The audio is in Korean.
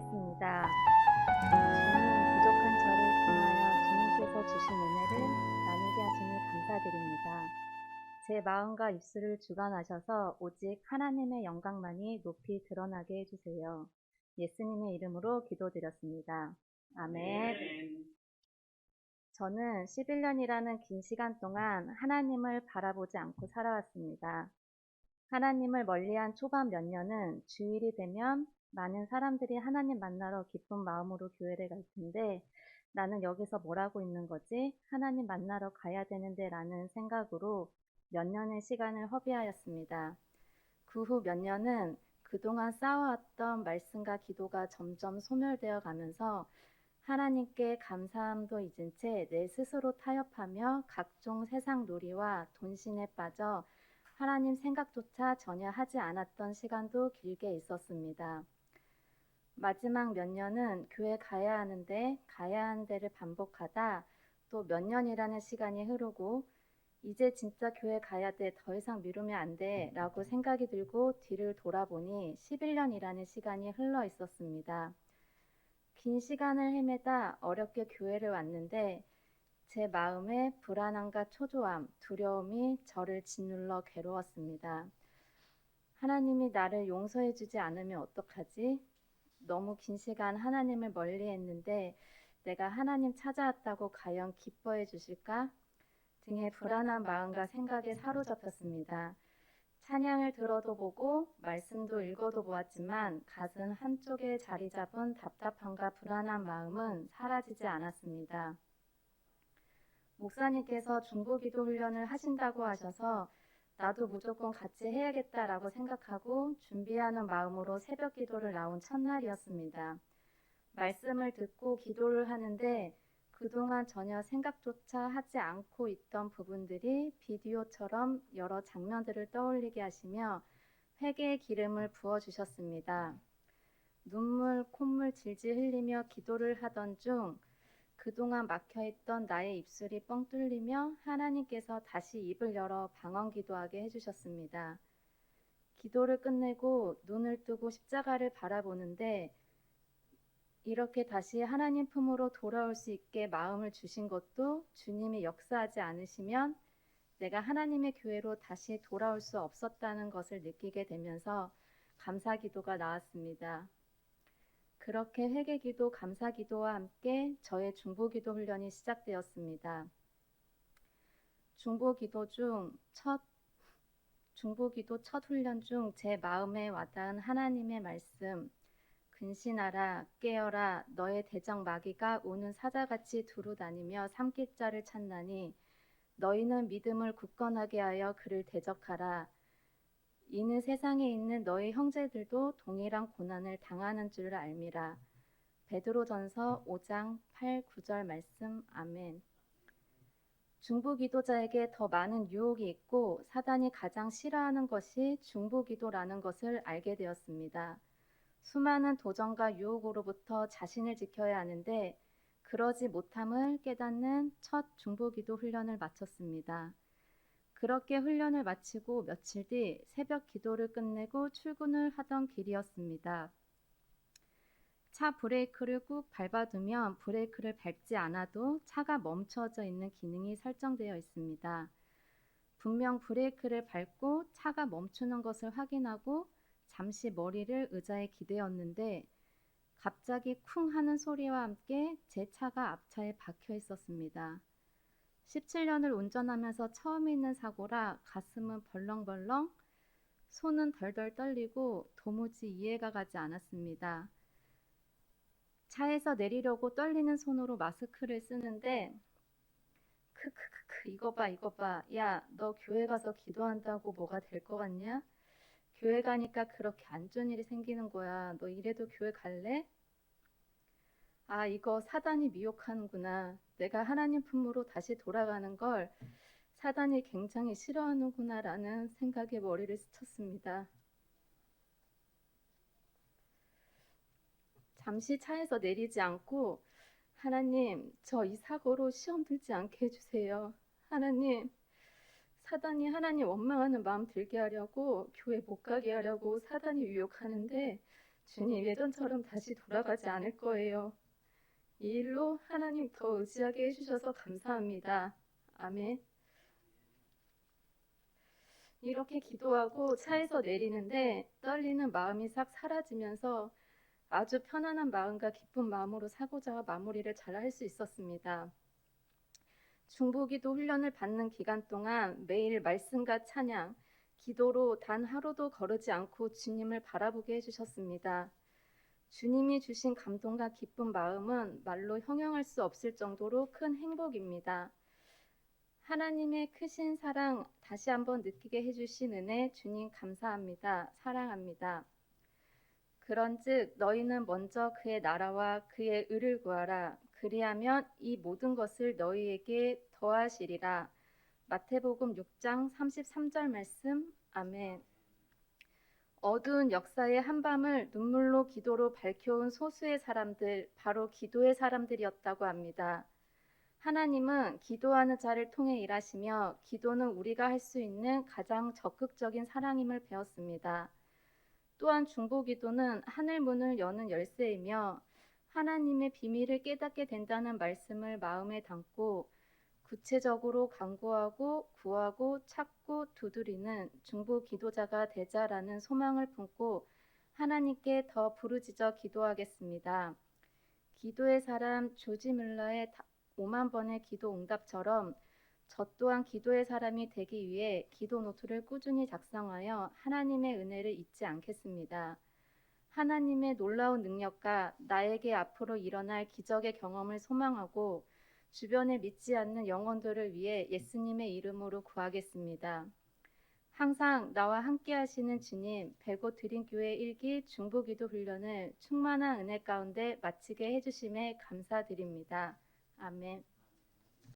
기도하겠습니다. 주님, 부족한 저를 통하여 주님께서 주신 은혜를 나누게 하심을 감사드립니다. 제 마음과 입술을 주관하셔서 오직 하나님의 영광만이 높이 드러나게 해주세요. 예수님의 이름으로 기도드렸습니다. 아멘. 저는 11년이라는 긴 시간 동안 하나님을 바라보지 않고 살아왔습니다. 하나님을 멀리한 초반 몇 년은 주일이 되면 많은 사람들이 하나님 만나러 기쁜 마음으로 교회를 갈 텐데 나는 여기서 뭘 하고 있는 거지? 하나님 만나러 가야 되는데 라는 생각으로 몇 년의 시간을 허비하였습니다. 그 후 몇 년은 그동안 쌓아왔던 말씀과 기도가 점점 소멸되어 가면서 하나님께 감사함도 잊은 채 내 스스로 타협하며 각종 세상 놀이와 돈신에 빠져 하나님 생각조차 전혀 하지 않았던 시간도 길게 있었습니다. 마지막 몇 년은 교회 가야 하는데 가야 하는 데를 반복하다 또 몇 년이라는 시간이 흐르고 이제 진짜 교회 가야 돼, 더 이상 미루면 안 돼 라고 생각이 들고 뒤를 돌아보니 11년이라는 시간이 흘러 있었습니다. 긴 시간을 헤매다 어렵게 교회를 왔는데 제 마음에 불안함과 초조함, 두려움이 저를 짓눌러 괴로웠습니다. 하나님이 나를 용서해 주지 않으면 어떡하지? 너무 긴 시간 하나님을 멀리 했는데 내가 하나님 찾아왔다고 과연 기뻐해 주실까? 등의 불안한 마음과 생각에 사로잡혔습니다. 찬양을 들어도 보고 말씀도 읽어도 보았지만 가슴 한쪽에 자리 잡은 답답함과 불안한 마음은 사라지지 않았습니다. 목사님께서 중보기도 훈련을 하신다고 하셔서 나도 무조건 같이 해야겠다라고 생각하고 준비하는 마음으로 새벽 기도를 나온 첫날이었습니다. 말씀을 듣고 기도를 하는데 그동안 전혀 생각조차 하지 않고 있던 부분들이 비디오처럼 여러 장면들을 떠올리게 하시며 회개의 기름을 부어주셨습니다. 눈물, 콧물 질질 흘리며 기도를 하던 중 그동안 막혀있던 나의 입술이 뻥 뚫리며 하나님께서 다시 입을 열어 방언 기도하게 해주셨습니다. 기도를 끝내고 눈을 뜨고 십자가를 바라보는데 이렇게 다시 하나님 품으로 돌아올 수 있게 마음을 주신 것도 주님이 역사하지 않으시면 내가 하나님의 교회로 다시 돌아올 수 없었다는 것을 느끼게 되면서 감사 기도가 나왔습니다. 그렇게 회개기도, 감사기도와 함께 저의 중보기도 훈련이 시작되었습니다. 중보기도 첫 훈련 중 제 마음에 와닿은 하나님의 말씀, 근신하라, 깨어라, 너의 대적 마귀가 우는 사자같이 두루다니며 삼킬 자를 찾나니 너희는 믿음을 굳건하게 하여 그를 대적하라. 이는 세상에 있는 너희 형제들도 동일한 고난을 당하는 줄 알미라. 베드로전서 5장 8, 9절 말씀. 아멘. 중보기도자에게 더 많은 유혹이 있고 사단이 가장 싫어하는 것이 중보기도라는 것을 알게 되었습니다. 수많은 도전과 유혹으로부터 자신을 지켜야 하는데 그러지 못함을 깨닫는 첫 중보기도 훈련을 마쳤습니다. 그렇게 훈련을 마치고 며칠 뒤 새벽 기도를 끝내고 출근을 하던 길이었습니다. 차 브레이크를 꾹 밟아두면 브레이크를 밟지 않아도 차가 멈춰져 있는 기능이 설정되어 있습니다. 분명 브레이크를 밟고 차가 멈추는 것을 확인하고 잠시 머리를 의자에 기대었는데 갑자기 쿵 하는 소리와 함께 제 차가 앞차에 박혀 있었습니다. 17년을 운전하면서 처음 있는 사고라 가슴은 벌렁벌렁, 손은 덜덜 떨리고 도무지 이해가 가지 않았습니다. 차에서 내리려고 떨리는 손으로 마스크를 쓰는데 크크크크 이거 봐 야 너 교회 가서 기도한다고 뭐가 될 것 같냐? 교회 가니까 그렇게 안 좋은 일이 생기는 거야. 너 이래도 교회 갈래? 아 이거 사단이 미혹하는구나. 내가 하나님 품으로 다시 돌아가는 걸 사단이 굉장히 싫어하는구나 라는 생각에 머리를 스쳤습니다. 잠시 차에서 내리지 않고 하나님 저 이 사고로 시험 들지 않게 해주세요. 하나님 사단이 하나님 원망하는 마음 들게 하려고 교회 못 가게 하려고 사단이 유혹하는데 주님 예전처럼 다시 돌아가지 않을 거예요. 이 일로 하나님 더 의지하게 해주셔서 감사합니다. 아멘. 이렇게 기도하고 차에서 내리는데 떨리는 마음이 싹 사라지면서 아주 편안한 마음과 기쁜 마음으로 사고자 마무리를 잘 할 수 있었습니다. 중보기도 훈련을 받는 기간 동안 매일 말씀과 찬양, 기도로 단 하루도 거르지 않고 주님을 바라보게 해주셨습니다. 주님이 주신 감동과 기쁜 마음은 말로 형용할 수 없을 정도로 큰 행복입니다. 하나님의 크신 사랑 다시 한번 느끼게 해주신 은혜 주님 감사합니다. 사랑합니다. 그런즉 너희는 먼저 그의 나라와 그의 의를 구하라. 그리하면 이 모든 것을 너희에게 더하시리라. 마태복음 6장 33절 말씀. 아멘. 어두운 역사의 한밤을 눈물로 기도로 밝혀온 소수의 사람들, 바로 기도의 사람들이었다고 합니다. 하나님은 기도하는 자를 통해 일하시며 기도는 우리가 할 수 있는 가장 적극적인 사랑임을 배웠습니다. 또한 중보기도는 하늘 문을 여는 열쇠이며 하나님의 비밀을 깨닫게 된다는 말씀을 마음에 담고 구체적으로 간구하고 구하고 찾고 두드리는 중보기도자가 되자라는 소망을 품고 하나님께 더 부르짖어 기도하겠습니다. 기도의 사람 조지 뮬러의 5만 번의 기도 응답처럼 저 또한 기도의 사람이 되기 위해 기도 노트를 꾸준히 작성하여 하나님의 은혜를 잊지 않겠습니다. 하나님의 놀라운 능력과 나에게 앞으로 일어날 기적의 경험을 소망하고 주변에 믿지 않는 영혼들을 위해 예수님의 이름으로 구하겠습니다. 항상 나와 함께 하시는 주님, 배고 드림교회 1기 중보기도 훈련을 충만한 은혜 가운데 마치게 해주심에 감사드립니다. 아멘.